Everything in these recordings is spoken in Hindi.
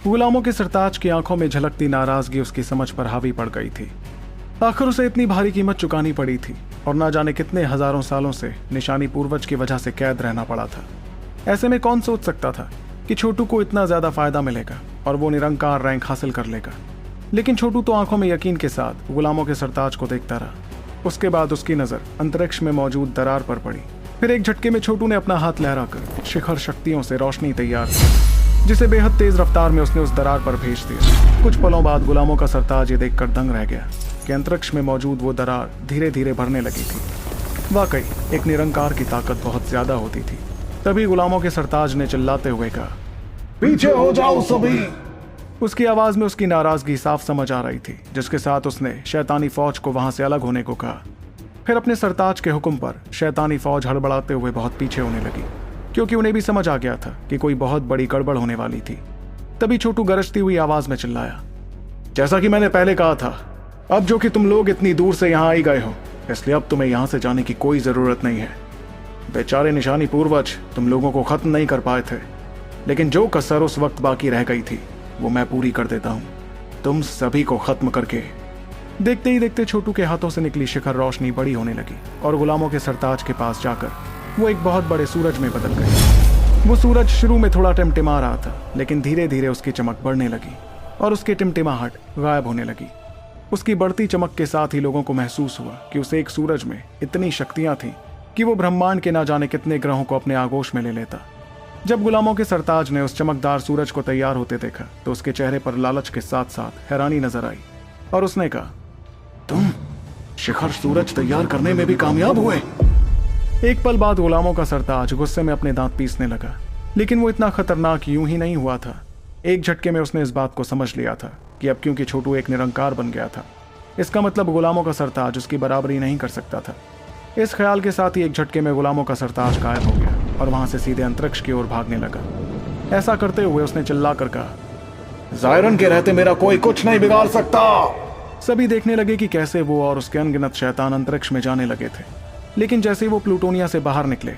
गुलामों के सरताज की आंखों में झलकती नाराजगी उसकी समझ पर हावी पड़ गई थी। आखिर उसे इतनी भारी कीमत चुकानी पड़ी थी और ना जाने कितने हजारों सालों से निशानी पूर्वज की वजह से कैद रहना पड़ा था। ऐसे में कौन सोच सकता था कि छोटू को इतना ज्यादा फायदा मिलेगा और वो निरंकार रैंक हासिल कर लेगा। लेकिन छोटू तो आंखों में यकीन के साथ गुलामों के सरताज को देखता रहा। उसके बाद उसकी नजर अंतरिक्ष में मौजूद दरार पर पड़ी। फिर एक झटके में छोटू ने अपना हाथ लहराकर शिखर शक्तियों से रोशनी तैयार की, जिसे बेहद तेज रफ्तार में उसने उस दरार पर भेज दिया। कुछ पलों बाद गुलामों का सरताज ये देखकर दंग रह गया कि अंतरिक्ष में मौजूद वो दरार धीरे धीरे भरने लगी थी। वाकई एक निरंकार की ताकत बहुत ज्यादा होती थी। तभी गुलामों के सरताज ने चिल्लाते हुए कहा, पीछे हो जाओ सभी। उसकी आवाज में उसकी नाराजगी साफ समझ आ रही थी, जिसके साथ उसने शैतानी फौज को वहां से अलग होने को कहा। फिर अपने सरताज के हुक्म पर शैतानी फौज हड़बड़ाते हुए बहुत पीछे होने लगी, क्योंकि उन्हें भी समझ आ गया था कि कोई बहुत बड़ी गड़बड़ होने वाली थी। तभी छोटू गरजती हुई आवाज में चिल्लाया, जैसा कि मैंने पहले कहा था, अब जो कि तुम लोग इतनी दूर से यहाँ आई गए हो, इसलिए अब तुम्हें यहाँ से जाने की कोई जरूरत नहीं है। बेचारे निशानी पूर्वज तुम लोगों को खत्म नहीं कर पाए थे, लेकिन जो कसर उस वक्त बाकी रह गई थी वो मैं पूरी कर देता हूँ, तुम सभी को खत्म करके। देखते ही देखते छोटू के हाथों से निकली शिखर रोशनी बड़ी होने लगी और गुलामों के सरताज के पास जाकर वो एक बहुत बड़े सूरज में बदल गई। वो सूरज शुरू में थोड़ा टिमटिमा रहा था, लेकिन धीरे धीरे उसकी चमक बढ़ने लगी और उसकी टिमटिमाहट गायब होने लगी। उसकी बढ़ती चमक के साथ ही लोगों को महसूस हुआ कि उस एक सूरज में इतनी शक्तियां थीं कि वो ब्रह्मांड के ना जाने कितने ग्रहों को अपने आगोश में ले लेता। जब गुलामों के सरताज ने उस चमकदार सूरज को तैयार होते देखा तो उसके चेहरे पर लालच के साथ साथ हैरानी नजर आई और उसने कहा, तुम शिखर सूरज तैयार करने में भी कामयाब हुए। एक पल बाद गुलामों का सरताज गुस्से में अपने दांत पीसने लगा, लेकिन वो इतना खतरनाक यूं ही नहीं हुआ था। एक झटके में उसने इस बात को समझ लिया था कि अब क्योंकि छोटू एक निरंकार बन गया था, इसका मतलब गुलामों का सरताज उसकी बराबरी नहीं कर सकता था। इस ख्याल के साथ ही एक झटके में गुलामों का सरताज गायब हो गया और वहां से सीधे अंतरिक्ष की ओर भागने लगा। ऐसा करते हुए उसने चिल्ला कर कहा, जायरन के रहते मेरा कोई कुछ नहीं बिगाड़ सकता। सभी देखने लगे कि कैसे वो और उसके अनगिनत शैतान अंतरिक्ष में जाने लगे थे, लेकिन जैसे ही वो प्लूटोनिया से बाहर निकले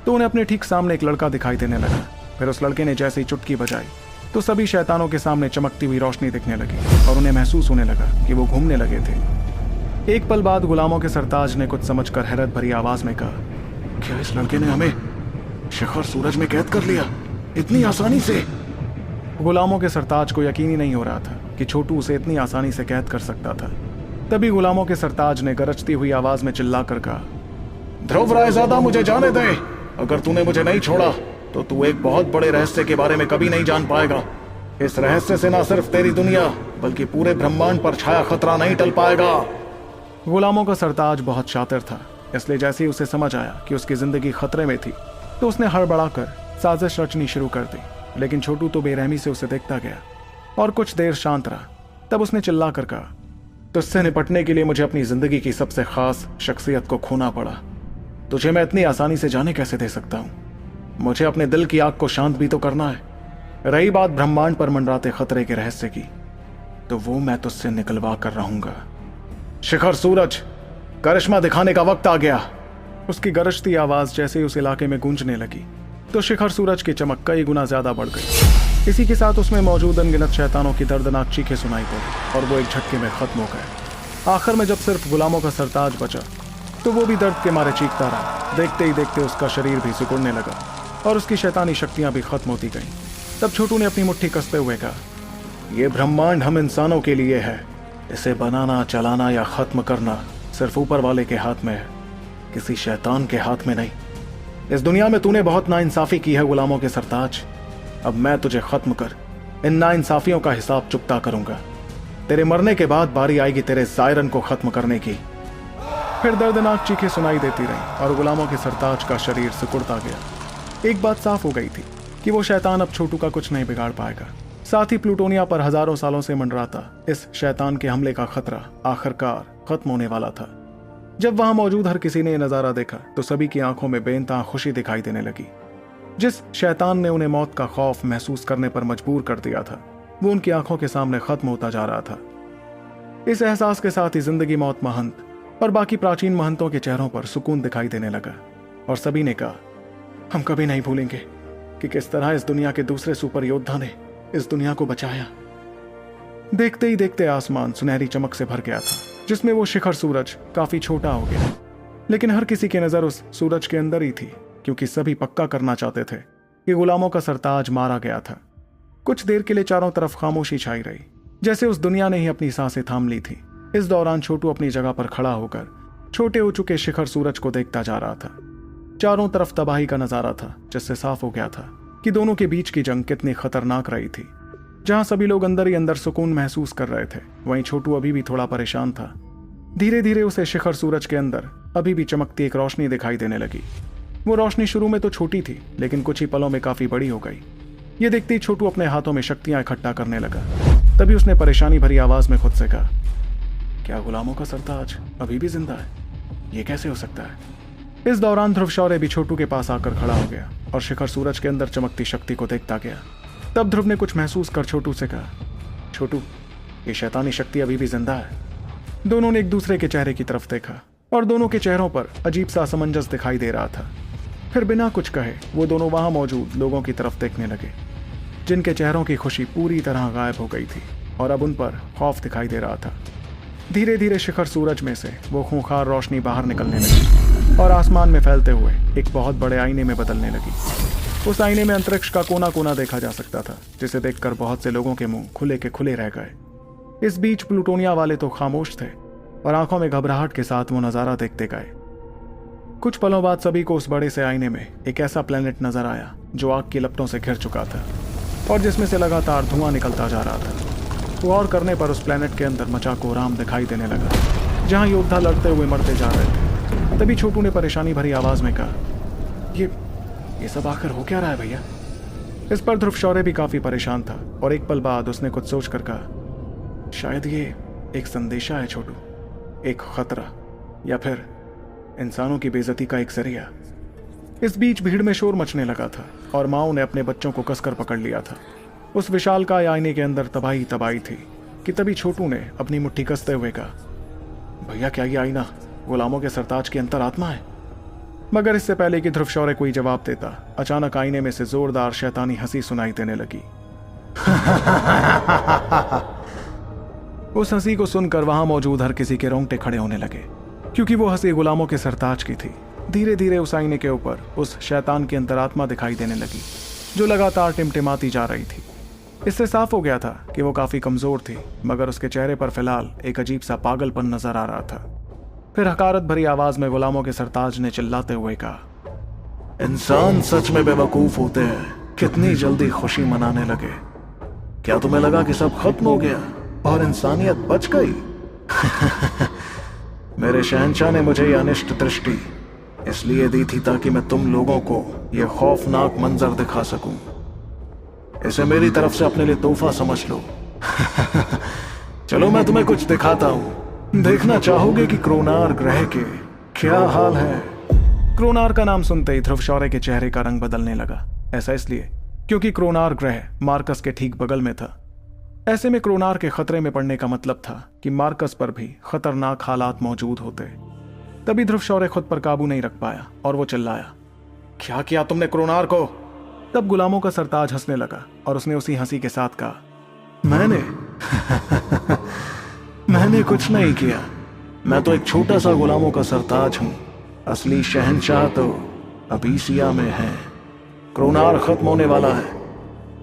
तो उन्हें अपने ठीक सामने एक लड़का दिखाई देने लगा। फिर उस लड़के ने जैसे ही चुटकी बजाई तो सभी शैतानों के सामने चमकती हुई रोशनी दिखने लगी और उन्हें महसूस होने लगा कि वो घूमने लगे थे। एक पल बाद गुलामों के सरताज ने कुछ समझकर हैरत भरी आवाज में कहा, क्या इस लड़के ने हमें शिखर सूरज में कैद कर लिया इतनी आसानी से? गुलामों के सरताज को यकीन ही नहीं हो रहा था कि छोटू उसे इतनी आसानी से कैद कर सकता था। तभी गुलामों के सरताज ने गरजती हुई आवाज में चिल्लाकर कहा, ध्रुव रायजादा, मुझे जाने दे। अगर तूने मुझे नहीं छोड़ा तो तू एक बहुत बड़े रहस्य के बारे में कभी नहीं जान पाएगा। इस रहस्य से ना सिर्फ तेरी दुनिया बल्कि पूरे ब्रह्मांड पर छाया खतरा नहीं टल पाएगा। गुलामों का सरताज बहुत शातिर था, इसलिए जैसे ही उसे समझ आया कि उसकी जिंदगी खतरे में थी तो उसने हड़बड़ाकर साजिश रचनी शुरू कर दी। लेकिन छोटू तो बेरहमी से उसे देखता गया और कुछ देर शांत रहा। तब उसने चिल्ला कर कहा, तुझसे निपटने के लिए मुझे अपनी जिंदगी की सबसे खास शख्सियत को खोना पड़ा। तुझे मैं इतनी आसानी से जाने कैसे दे सकता हूं? मुझे अपने दिल की आग को शांत भी तो करना है। रही बात ब्रह्मांड पर मंडराते खतरे के रहस्य की, तो वो मैं तुझसे निकलवा कर रहूंगा। शिखर सूरज, करिश्मा दिखाने का वक्त आ गया। उसकी गरजती आवाज जैसे ही उस इलाके में गूंजने लगी तो शिखर सूरज की चमक कई गुना ज्यादा बढ़ गई। इसी के साथ उसमें मौजूद अनगिनत शैतानों की दर्दनाक चीखें सुनाई पड़ी और वो एक झटके में खत्म हो गए। आखिर में जब सिर्फ गुलामों का सरताज बचा तो वो भी दर्द के मारे चीखता रहा। देखते ही देखते उसका शरीर भी सिकुड़ने लगा और उसकी शैतानी शक्तियां भी खत्म होती गईं। तब छोटू ने अपनी मुट्ठी कसते हुए कहा, यह ब्रह्मांड हम इंसानों के लिए है। इसे बनाना, चलाना या खत्म करना सिर्फ ऊपर वाले के हाथ में है, किसी शैतान के हाथ में नहीं। इस दुनिया में तूने बहुत नाइंसाफी की है गुलामों के सरताज। अब मैं तुझे खत्म कर इन नाइंसाफियों का हिसाब चुकता करूंगा। तेरे मरने के बाद बारी आएगी तेरे जायरन को खत्म करने की। फिर दर्दनाक चीखें सुनाई देती रहीं और गुलामों के सरताज का शरीर सिकुड़ता गया। एक बात साफ हो गई थी कि वो शैतान अब छोटू का कुछ नहीं बिगाड़ पाएगा। साथ ही प्लूटोनिया पर हजारों सालों से मंडराता इस शैतान के हमले का खतरा आखिरकार खत्म होने वाला था। जब वहां मौजूद हर किसी ने यह नजारा देखा तो सभी की आंखों में बेइंतहा खुशी दिखाई देने लगी। जिस शैतान ने उन्हें मौत का खौफ महसूस करने पर मजबूर कर दिया था, वो उनकी आंखों के सामने खत्म होता जा रहा था। इस एहसास के साथ ही जिंदगी मौत महंत और बाकी प्राचीन महंतों के चेहरों पर सुकून दिखाई देने लगा और सभी ने कहा, हम कभी नहीं भूलेंगे कि किस तरह इस दुनिया के दूसरे सुपर योद्धा ने इस दुनिया को बचाया। देखते ही देखते आसमान सुनहरी चमक से भर गया था, जिसमें वो शिखर सूरज काफी छोटा हो गया। लेकिन हर किसी की नजर उस सूरज के अंदर ही थी, क्योंकि सभी पक्का करना चाहते थे कि गुलामों का सरताज मारा गया था। कुछ देर के लिए चारों तरफ खामोशी छाई रही, जैसे उस दुनिया ने ही अपनी सांसें थाम ली थी। इस दौरान छोटू अपनी जगह पर खड़ा होकर छोटे हो चुके शिखर सूरज को देखता जा रहा था। चारों तरफ तबाही का नजारा था, जिससे साफ हो गया था कि दोनों के बीच की जंग कितनी खतरनाक रही थी। जहां सभी लोग अंदर ही अंदर सुकून महसूस कर रहे थे, वहीं छोटू अभी भी थोड़ा परेशान था। धीरे धीरे उसे शिखर सूरज के अंदर अभी भी चमकती एक रोशनी दिखाई देने लगी। वो रोशनी शुरू में तो छोटी थी, लेकिन कुछ ही पलों में काफी बड़ी हो गई। ये देखते ही छोटू अपने हाथों में शक्तियां इकट्ठा करने लगा। तभी उसने परेशानी भरी आवाज में खुद से कहा, क्या गुलामों का सरताज अभी भी जिंदा है? ये कैसे हो सकता है? इस दौरान ध्रुव शौर्य भी छोटू के पास आकर खड़ा हो गया और शिखर सूरज के अंदर चमकती शक्ति को देखता गया। तब ध्रुव ने कुछ महसूस कर छोटू से कहा, छोटू, ये शैतानी शक्ति अभी भी जिंदा है। दोनों ने एक दूसरे के चेहरे की तरफ देखा और दोनों के चेहरों पर अजीब सा असमंजस दिखाई दे रहा था। फिर बिना कुछ कहे वो दोनों वहां मौजूद लोगों की तरफ देखने लगे, जिनके चेहरों की खुशी पूरी तरह गायब हो गई थी और अब उन पर खौफ दिखाई दे रहा था। धीरे धीरे शिखर सूरज में से वो खूंखार रोशनी बाहर निकलने लगी और आसमान में फैलते हुए एक बहुत बड़े आईने में बदलने लगी। उस आईने में अंतरिक्ष का कोना कोना देखा जा सकता था, जिसे देखकर बहुत से लोगों के मुंह खुले के खुले रह गए। इस बीच प्लूटोनिया वाले तो खामोश थे और आंखों में घबराहट के साथ वो नजारा देखते गए। कुछ पलों बाद सभी को उस बड़े से आईने में एक ऐसा प्लेनेट नजर आया जो आग की लपटों से घिर चुका था और जिसमें से लगातार धुआं निकलता जा रहा था। गौर करने पर उस प्लेनेट के अंदर मचा कोहराम दिखाई देने लगा, जहां योद्धा लड़ते हुए मरते जा रहे थे। तभी छोटू ने परेशानी भरी आवाज में कहा, ये सब आखिर हो क्या रहा है भैया? इस पर ध्रुव शौर्य भी काफी परेशान था और एक पल बाद उसने कुछ सोच कर कहा, शायद ये एक संदेशा है छोटू, एक खतरा, या फिर इंसानों की बेइज्जती का एक जरिया। इस बीच भीड़ में शोर मचने लगा था और माओ ने अपने बच्चों को कसकर पकड़ लिया था। उस विशालकाय आईने के अंदर तबाही तबाही थी कि तभी छोटू ने अपनी मुट्ठी कसते हुए कहा, भैया क्या ये आईना गुलामों के सरताज की अंतरात्मा है? मगर इससे पहले कि ध्रुव शौर्य कोई जवाब देता, अचानक आईने में से जोरदार शैतानी हंसी सुनाई देने लगी। उस हंसी को सुनकर वहां मौजूद हर किसी के रोंगटे खड़े होने लगे, क्योंकि वो हंसी गुलामों के सरताज की थी। धीरे धीरे उस आईने के ऊपर उस शैतान की अंतरात्मा दिखाई देने लगी, जो लगातार टिमटिमाती जा रही थी। इससे साफ हो गया था कि वो काफी कमजोर थी, मगर उसके चेहरे पर फिलहाल एक अजीब सा पागलपन नजर आ रहा था। फिर हकारत भरी आवाज में गुलामों के सरताज ने चिल्लाते हुए कहा, इंसान सच में बेवकूफ होते हैं, कितनी जल्दी खुशी मनाने लगे। क्या तुम्हें लगा कि सब खत्म हो गया और इंसानियत बच गई? मेरे शहंशाह ने मुझे यह अनिष्ट दृष्टि इसलिए दी थी ताकि मैं तुम लोगों को यह खौफनाक मंजर दिखा सकूं। इसे मेरी तरफ से अपने लिए तोहफा समझ लो। चलो मैं तुम्हें कुछ दिखाता हूं, देखना चाहोगे कि क्रोनार ग्रह के क्या हाल है। क्रोनार का नाम सुनते ही ध्रुव शौर्य के चेहरे का रंग बदलने लगा। ऐसा इसलिए क्योंकि क्रोनार ग्रह मार्कस के ठीक बगल में था। ऐसे में क्रोनार के खतरे में पड़ने का मतलब था कि मार्कस पर भी खतरनाक हालात मौजूद होते। तभी ध्रुव शौर्य खुद पर काबू नहीं रख पाया और वो चिल्लाया, क्या किया तुमने क्रोनार को? तब गुलामों का सरताज हंसने लगा और उसने उसी हंसी के साथ कहा, मैंने कुछ नहीं किया। मैं तो एक छोटा सा गुलामों का सरताज हूं। असली शहंशाह तो अबीसिया में है। क्रोनार खत्म होने वाला है।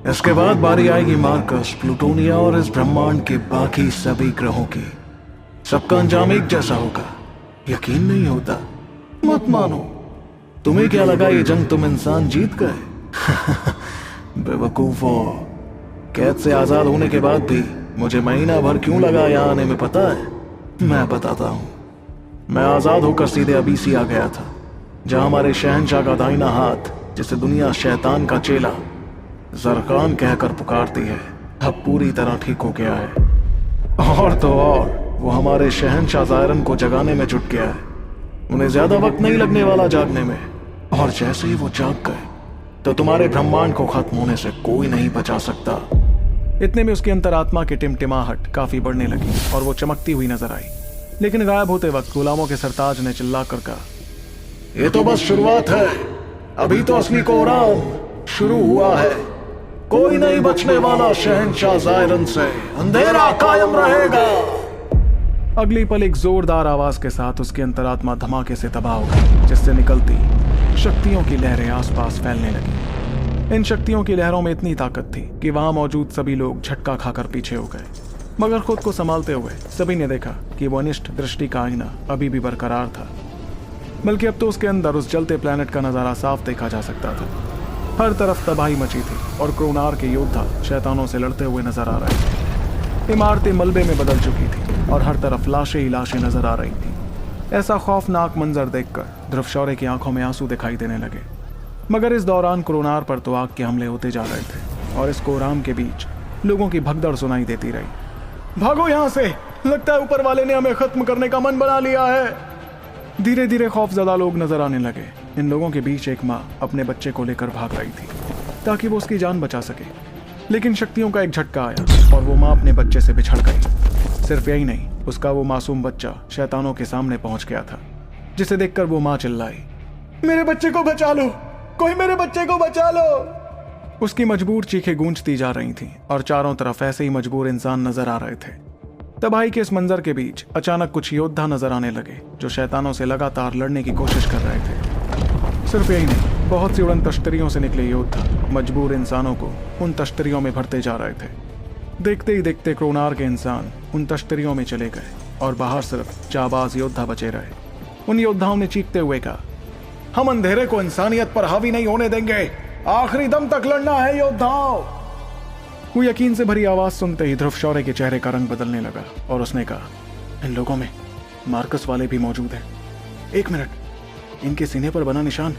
इसके बाद बारी आएगी मार्कस, प्लूटोनिया और इस ब्रह्मांड के बाकी सभी ग्रहों की। सबका अंजाम एक जैसा होगा। यकीन नहीं होता? मत मानो। तुम्हें क्या लगा ये जंग तुम इंसान जीत गए? बेवकूफो, कैद से आजाद होने के बाद भी मुझे महीना भर क्यों लगा यहाँ आने में पता है? मैं बताता हूँ। मैं आजाद होकर सीधे अबीसी आ गया था, जहां हमारे शहंशाह का दाहिना हाथ, जिसे दुनिया शैतान का चेला जरकान कहकर पुकारती है, अब पूरी तरह ठीक हो गया है। और तो और वो हमारे शहंशाह ज़ायरन को जगाने में जुट गया है। उन्हें ज्यादा वक्त नहीं लगने वाला जागने में, और जैसे ही वो जाग गए तो तुम्हारे ब्रह्मांड को खत्म होने से कोई नहीं बचा सकता। इतने में उसकी अंतरात्मा की टिमटिमाहट काफी बढ़ने लगी और वो चमकती हुई नजर आई। लेकिन गायब होते वक्त गुलामों के सरताज ने चिल्लाकर कहा, ये तो बस शुरुआत है, अभी तो असली कोहराम शुरू हुआ है। कोई नहीं बचने वाला शहंशाह ज़ायरन से, अंधेरा कायम रहेगा। अगली पल एक जोरदार आवाज के साथ उसकी अंतरात्मा धमाके से तबाह हो गई, जिससे निकलती शक्तियों की लहरें आसपास फैलने लगी। इन शक्तियों की लहरों में इतनी ताकत थी कि वहां मौजूद सभी लोग झटका खाकर पीछे हो गए, मगर खुद को संभालते हुए सभी ने देखा कि वो अनिष्ट दृष्टि का आईना अभी भी बरकरार था, बल्कि अब तो उसके अंदर उस जलते प्लेनेट का नजारा साफ देखा जा सकता था। हर तरफ तबाही मची थी और क्रोनार के योद्धा शैतानों से लड़ते हुए नजर आ रहे थे। इमारतें मलबे में बदल चुकी थी और हर तरफ लाशें ही लाशें नजर आ रही थी। ऐसा खौफनाक मंजर देखकर ध्रुव शौर्य की आंखों में आंसू दिखाई देने लगे। मगर इस दौरान क्रोनार पर तो आग के हमले होते जा रहे थे और इस कोहराम के बीच लोगों की भगदड़ सुनाई देती रही। भागो यहाँ से, लगता है ऊपर वाले ने हमें खत्म करने का मन बना लिया है। धीरे धीरे खौफजदा लोग नजर आने लगे। इन लोगों के बीच एक माँ अपने बच्चे को लेकर भाग रही थी ताकि वो उसकी जान बचा सके, लेकिन शक्तियों का एक झटका आया और वो माँ अपने बच्चे से बिछड़ गई। सिर्फ यही नहीं, उसका वो मासूम बच्चा शैतानों के सामने पहुंच गया था, जिसे देखकर वो माँ चिल्लाई, मेरे बच्चे को बचा लो, कोई मेरे बच्चे को बचा लो। उसकी मजबूर चीखें गूंजती जा रही थीं और चारों तरफ ऐसे ही मजबूर इंसान नजर आ रहे थे। तबाही के इस मंजर के बीच अचानक कुछ योद्धा नजर आने लगे जो शैतानों से लगातार लड़ने की कोशिश कर रहे थे। सिर्फ यही नहीं, बहुत सी उड़न तश्तरियों से निकले योद्धा मजबूर इंसानों को उन तश्तरियों में भरते जा रहे थे। देखते ही देखते क्रोनार के इंसान उन तश्तरियों में चले गए और बाहर सिर्फ जाबाज योद्धा बचे रहे। उन योद्धाओं ने चीखते हुए कहा, हम अंधेरे को इंसानियत पर हावी नहीं होने देंगे, आखिरी दम तक लड़ना है योद्धाओं। वो यकीन से भरी आवाज सुनते ही ध्रुव शौर्य के चेहरे का रंग बदलने लगा और उसने कहा, इन लोगों में मार्कस वाले भी मौजूद हैं। एक मिनट, इनके सीने पर बना निशान,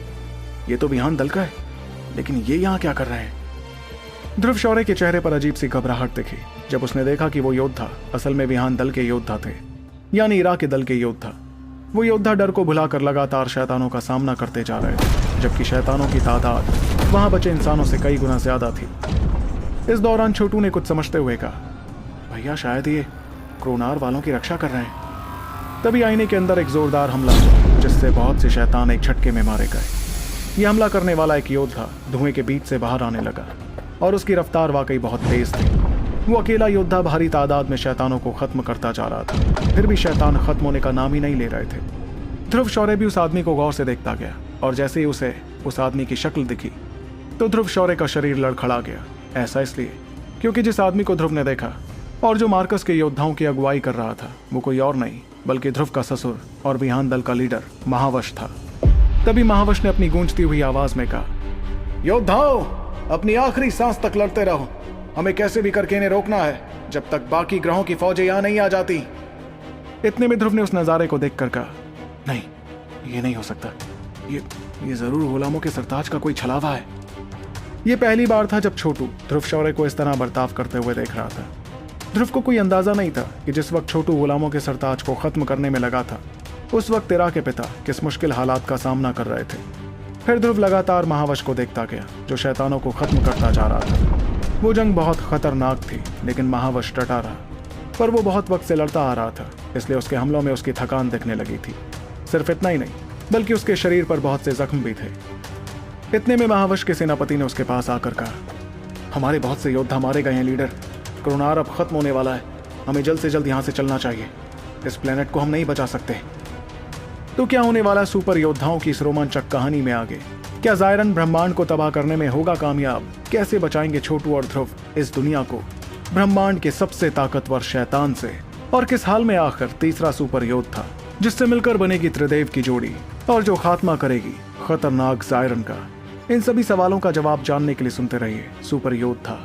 ये तो विहान दल का है, लेकिन ये यहाँ क्या कर रहे हैं? ध्रुव शौर्य के चेहरे पर अजीब सी घबराहट दिखी जब उसने देखा कि वो योद्धा असल में विहान दल के योद्धा थे, यानी इरा के दल के योद्धा। वो योद्धा डर को भुलाकर लगातार शैतानों का सामना करते जा रहे थे, जबकि शैतानों की तादाद वहां बचे इंसानों से कई गुना ज्यादा थी। इस दौरान छोटू ने कुछ समझते हुए कहा, भैया शायद ये क्रोनार वालों की रक्षा कर रहे हैं। तभी आईने के अंदर एक जोरदार हमला हुआ जिससे बहुत से शैतान एक झटके में मारे गए। ये हमला करने वाला एक योद्धा धुएं के बीच से बाहर आने लगा और उसकी रफ्तार वाकई बहुत तेज थी। वो अकेला योद्धा भारी तादाद में शैतानों को खत्म करता जा रहा था, फिर भी शैतान खत्म होने का नाम ही नहीं ले रहे थे। ध्रुव शौर्य भी उस आदमी को गौर से देखता गया और जैसे ही उसे उस आदमी की शक्ल दिखी तो ध्रुव शौर्य का शरीर लड़खड़ा गया। ऐसा इसलिए क्योंकि जिस आदमी को ध्रुव ने देखा और जो मार्कस के योद्धाओं की अगुवाई कर रहा था वो कोई और नहीं बल्कि ध्रुव का ससुर और विहान दल का लीडर महावश था। तभी महावश ने अपनी गूंजती हुई आवाज में कहा, योद्धाओं, अपनी आखिरी सांस तक लड़ते रहो, हमें कैसे भी करके इन्हें रोकना है जब तक बाकी ग्रहों की फौजें यहां नहीं आ जाती। इतने में ध्रुव ने उस नजारे को देखकर कहा, नहीं, ये नहीं हो सकता, ये जरूर गुलामों के सरताज का कोई छलावा है। ये पहली बार था जब छोटू ध्रुव शौर्य को इस तरह बर्ताव करते हुए देख रहा था। ध्रुव को कोई अंदाजा नहीं था कि जिस वक्त छोटू गुलामों के सरताज को खत्म करने में लगा था उस वक्त इरा के पिता किस मुश्किल हालात का सामना कर रहे थे। फिर ध्रुव लगातार महावश को देखता गया जो शैतानों को खत्म करता जा रहा था। वो जंग बहुत खतरनाक थी, लेकिन महावश डटा रहा, पर वो बहुत वक्त से लड़ता आ रहा था, इसलिए उसके हमलों में उसकी थकान दिखने लगी थी। सिर्फ इतना ही नहीं बल्कि उसके शरीर पर बहुत से जख्म भी थे। इतने में महावश के सेनापति ने उसके पास आकर कहा, हमारे बहुत से योद्धा मारे गए हैं लीडर, क्रोनार अब खत्म होने वाला है, हमें जल्द से जल्द यहाँ से चलना चाहिए, इस प्लेनेट को हम नहीं बचा सकते। तो क्या होने वाला सुपर योद्धाओं की इस रोमांचक कहानी में आगे? क्या ज़ायरन ब्रह्मांड को तबाह करने में होगा कामयाब? कैसे बचाएंगे छोटू और ध्रुव इस दुनिया को ब्रह्मांड के सबसे ताकतवर शैतान से? और किस हाल में आखिर तीसरा सुपर योद्धा जिससे मिलकर बनेगी त्रिदेव की जोड़ी और जो खात्मा करेगी खतरनाक ज़ायरन का? इन सभी सवालों का जवाब जानने के लिए सुनते रहिए सुपर योद्धा।